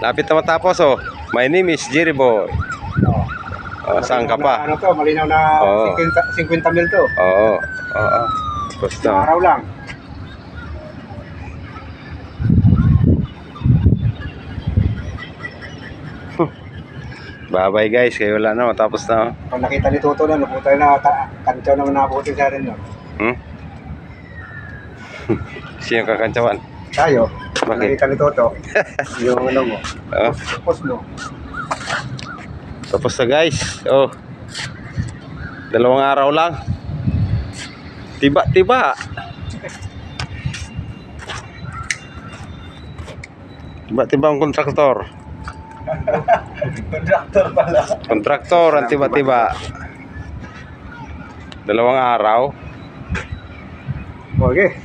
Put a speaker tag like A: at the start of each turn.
A: Lapit na matapos oh. My name is Jerry Boy. Saan ka pa?
B: Ano to, malinaw na 50 mil to.
A: Oo. Basta.
B: Araw lang.
A: Bye-bye guys, kayo wala na, matapos na.
B: Pag nakita ni Toto na, naputay na, kantsaw naman nabutin sa rin yun.
A: Sino kakantsawan?
B: Tayo,
A: Bakit?
B: nakita ni Toto, yung ano mo, post mo.
A: Tapos na guys. Oh. 2 araw lang. Tiba. Tiba ang kontraktor.
B: Kontraktor pala.
A: Kontraktor ang tiba. 2 araw.
B: Okay.